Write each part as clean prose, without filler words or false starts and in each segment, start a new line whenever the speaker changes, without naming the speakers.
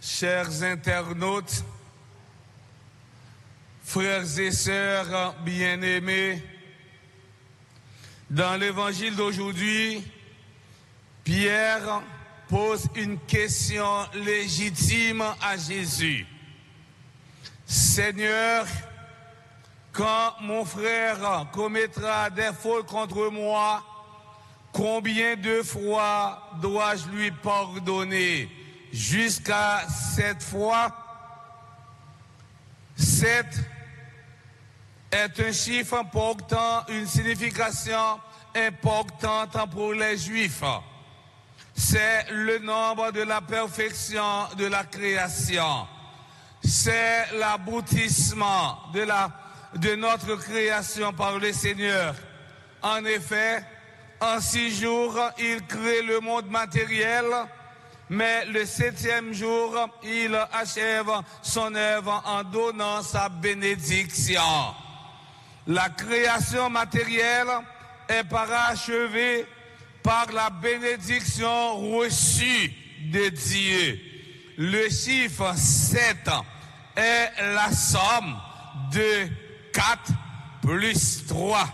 chers internautes, frères et sœurs bien-aimés, dans l'évangile d'aujourd'hui, Pierre pose une question légitime à Jésus. Seigneur, quand mon frère commettra des fautes contre moi, combien de fois dois-je lui pardonner? Jusqu'à 7 fois? 7 est un chiffre portant une signification importante pour les Juifs. C'est le nombre de la perfection de la création. C'est l'aboutissement de notre création par le Seigneur. En effet, en 6 jours, il crée le monde matériel, mais le 7e jour, il achève son œuvre en donnant sa bénédiction. La création matérielle est parachevée par la bénédiction reçue de Dieu. Le chiffre 7 est la somme de 4 plus 3.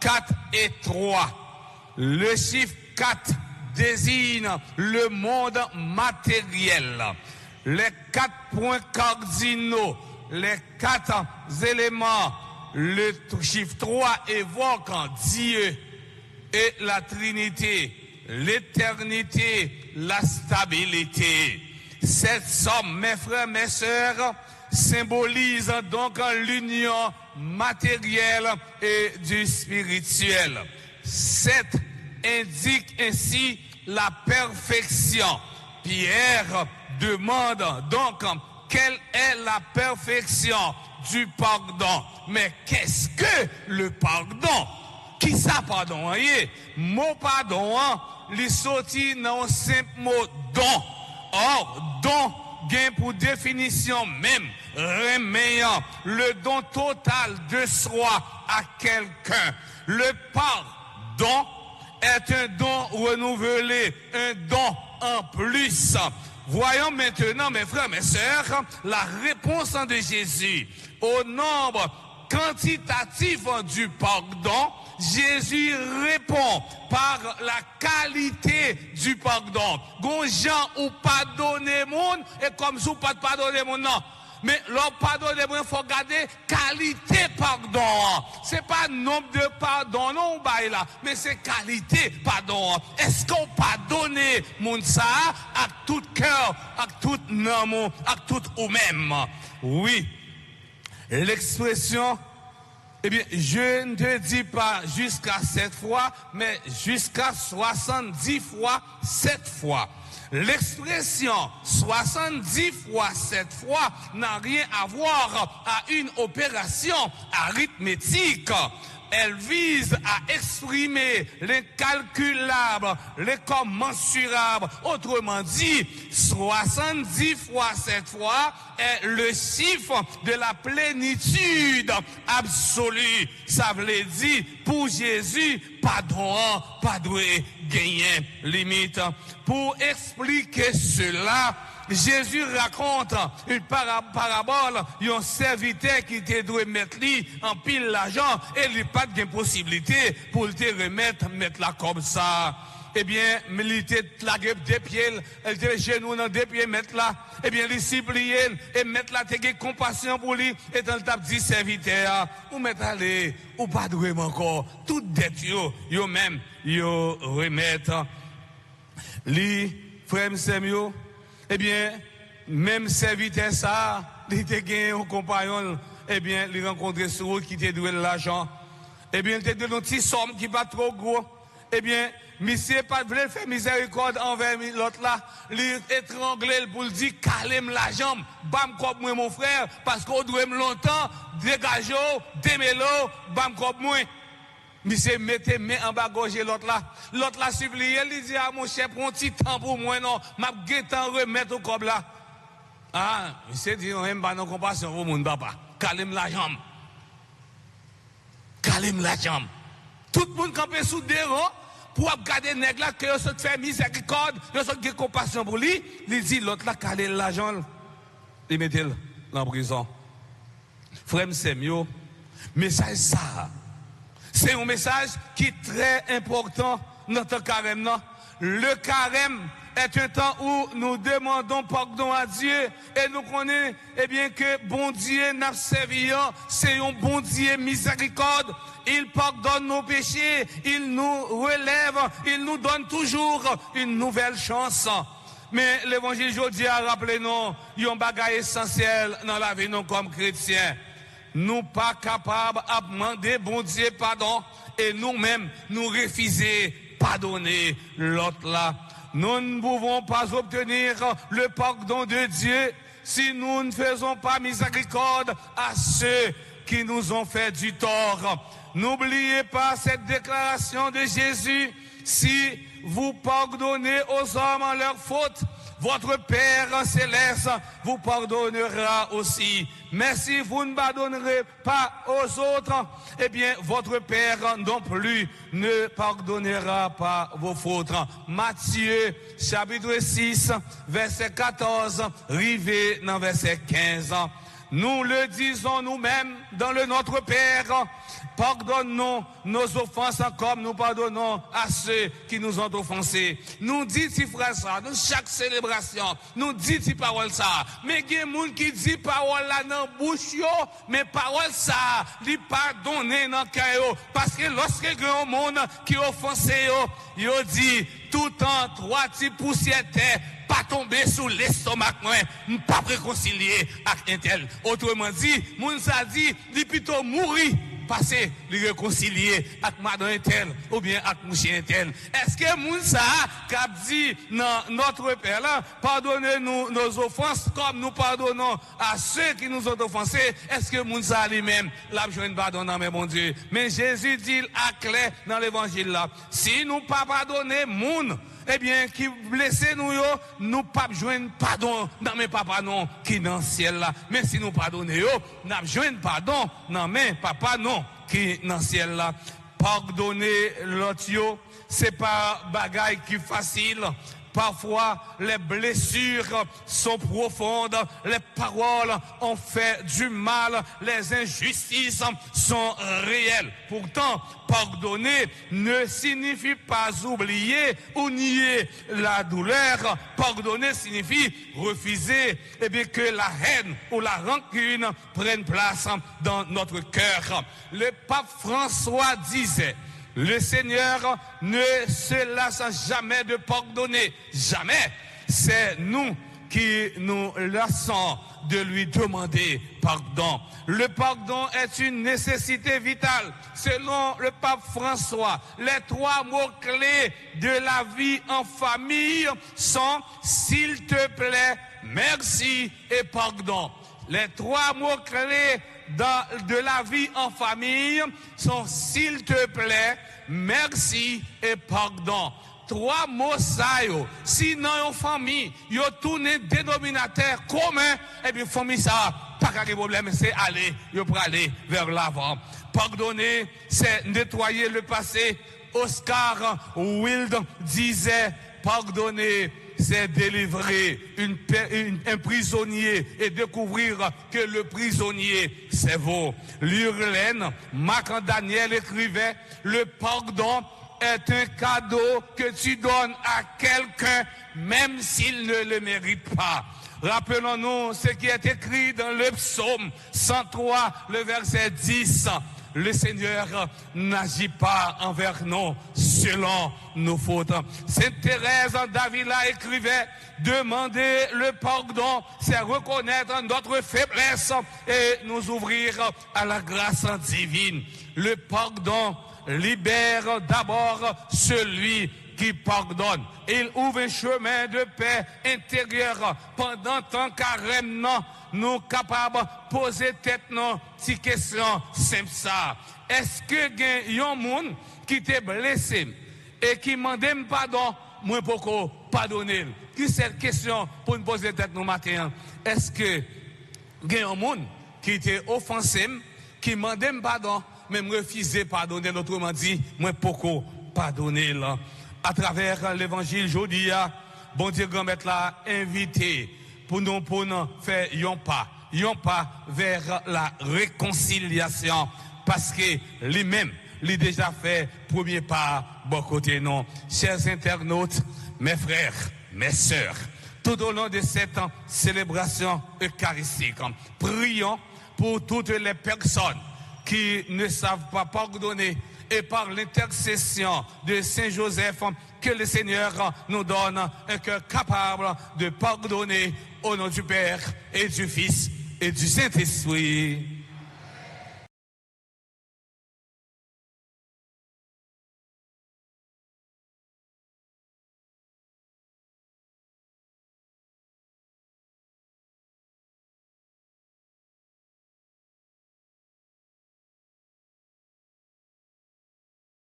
4 et 3. Le chiffre 4 désigne le monde matériel. Les 4 points cardinaux, les 4 éléments, le chiffre 3 évoque Dieu et la Trinité, l'éternité, la stabilité. Cette somme, mes frères, mes sœurs, symbolise donc l'union matérielle et du spirituel. 7 indique ainsi la perfection. Pierre demande donc quelle est la perfection du pardon. Mais qu'est-ce que le pardon? Qui ça pardon? Voyez, mot pardon, il sorti dans un simple mot don. Or, don gain pour définition même remettant le don total de soi à quelqu'un. Le pardon est un don renouvelé, un don en plus. Voyons maintenant, mes frères, mes sœurs, la réponse de Jésus au nombre quantitatif du pardon. Jésus répond par la qualité du pardon. Gonjan ou pardonner monde et comme si ou pas pardonner monde non. Mais leur pardonner monde faut garder qualité pardon. C'est pas nombre de pardon non bail là, mais c'est qualité pardon. Est-ce qu'on pardonne monde ça à tout cœur, à tout amour, à tout ou même? Oui. L'expression, eh bien, je ne te dis pas jusqu'à 7 fois, mais jusqu'à 70 fois 7 fois. L'expression 70 fois 7 fois n'a rien à voir à une opération arithmétique. Elle vise à exprimer l'incalculable, l'incommensurable. Autrement dit, 70 fois 7 fois est le chiffre de la plénitude absolue. Ça veut dire, pour Jésus, pardon, pas de gagner limite. Pour expliquer cela, Jésus raconte une parabole, un serviteur qui te doit mettre lui en pile l'argent et il n'a pas de possibilité pour te remettre, mettre là comme ça. Eh bien, il était lagué deux pieds, il était genoux dans deux pieds, mettre là. Eh bien, il supplie et mettre là, t'es compassion pour lui et dans le table dit serviteur, ou mettre aller, ou pas de vraiment encore, tout dette yo même, yo remettre. Li, frère Samuel, eh bien, même serviteur ça, il était gagné un compagnon, eh bien, il rencontrait sur route qui était doué l'argent. Eh bien, il était donné une petite somme qui pas trop gros. Eh bien, monsieur pas voulu faire miséricorde envers l'autre là, il étranglé pour lui dire calme la jambe, bam comme moi mon frère, parce qu'on doit me longtemps, dégagez, démêlez, bam comme moi. Monsieur mettez main en bas gauche l'autre là supplié, il dit à mon chef, prends un petit temps pour moi non, m'a guettant remettre au cob là. Ah, monsieur dit on aime pas non compassion pour mon papa. Calme la jambe. Calme la jambe. Tout le monde campé sous des rangs pour garder nègre là, que se fait miséricorde, que se fait compassion pour lui, il dit l'autre là, calé l'argent, il met en prison. Frère, c'est mieux. Message ça. C'est un message qui est très important dans notre carême. Le carême est un temps où nous demandons pardon à Dieu et nous connaissons bien que bon Dieu n'a servi, c'est un bon Dieu miséricorde. Il pardonne nos péchés, il nous relève, il nous donne toujours une nouvelle chance. Mais l'évangile aujourd'hui a rappelé nous, il y a un bagage essentiel dans la vie nous comme chrétiens. Nous pas capables à demander bon Dieu pardon et nous-mêmes nous refuser pardonner l'autre là. Nous ne pouvons pas obtenir le pardon de Dieu si nous ne faisons pas miséricorde à ceux qui nous ont fait du tort. N'oubliez pas cette déclaration de Jésus. Si vous pardonnez aux hommes leurs fautes, votre Père céleste vous pardonnera aussi. Mais si vous ne pardonnerez pas aux autres, eh bien, votre Père non plus ne pardonnera pas vos fautes. Matthieu, chapitre 6, verset 14, rivé dans verset 15. Nous le disons nous-mêmes dans le Notre Père. Pardonne-nous nos offenses comme nous pardonnons à ceux qui nous ont offensés. Nous disons frère ça, dans chaque célébration, nous disons parole ça. Mais il y a des gens qui disent parole là dans la bouche, mais parole ça, ils pardonnent dans le cœur. Parce que lorsque il y a un monde qui offensé, il dit tout en 3 petits poussières pas tomber sous l'estomac, pas réconcilier avec un tel. Autrement dit, moun sa dit, il plutôt mourir, passer, lui réconcilier avec madame un tel, ou bien avec monsieur un tel. Est-ce que moun sa a dit, dans notre Père là, pardonnez-nous nos offenses comme nous pardonnons à ceux qui nous ont offensés? Est-ce que moun sa lui-même, l'a besoin de pardon, mais mon Dieu? Mais Jésus dit à clair dans l'évangile là, si nous pas pardonner moun, eh bien, qui blessé nous pas joindre pardon dans mes papa non, qui dans le ciel là. Mais si nous pardonnons, nous joindre pardon dans mes papa non, qui dans le ciel là. Pardonner l'autre, c'est pas bagaille qui facile. Parfois, les blessures sont profondes, les paroles ont fait du mal, les injustices sont réelles. Pourtant, pardonner ne signifie pas oublier ou nier la douleur. Pardonner signifie refuser que la haine ou la rancune prennent place dans notre cœur. Le pape François disait: le Seigneur ne se lasse jamais de pardonner. Jamais. C'est nous qui nous lassons de lui demander pardon. Le pardon est une nécessité vitale. Selon le pape François, les 3 mots clés de la vie en famille sont s'il te plaît, merci et pardon. Les 3 mots clés de la vie en famille sont s'il te plaît, merci et pardon. 3 mots ça yo. Sinon en famille, yo tourné dénominateur commun et puis famille ça pas de problème, c'est aller, yo pour aller vers l'avant. Pardonner, c'est nettoyer le passé. Oscar Wilde disait pardonner, c'est délivrer un prisonnier et découvrir que le prisonnier, c'est vous. Lurlaine, Marc Daniel écrivait, le pardon est un cadeau que tu donnes à quelqu'un, même s'il ne le mérite pas. Rappelons-nous ce qui est écrit dans le psaume 103, le verset 10. Le Seigneur n'agit pas envers nous selon nos fautes. Sainte Thérèse d'Avila écrivait: demander le pardon, c'est reconnaître notre faiblesse et nous ouvrir à la grâce divine. Le pardon libère d'abord celui qui pardonne. Il ouvre un chemin de paix intérieure. Pendant tant carême, nous capables de poser tête non, si question simple ça. Est-ce que il y a un monde qui t'est blessé et qui m'a demandé pardon, moi pourquoi pardonner? Qui c'est la question pour nous poser tête nous matin? Est-ce que il y a un monde qui t'est offensé, qui m'a demandé pardon, mais me refuser pardonner, autrement dit, moi pourquoi pardonner là? à travers l'évangile aujourd'hui, bon Dieu grand maître l'a invité pour nous faire un pas vers la réconciliation, parce que lui-même l'a déjà fait premier pas bon côté non. Chers internautes, mes frères, mes sœurs, tout au long de cette célébration eucharistique, prions pour toutes les personnes qui ne savent pas pardonner, et par l'intercession de Saint Joseph, que le Seigneur nous donne un cœur capable de pardonner au nom du Père et du Fils et du Saint-Esprit.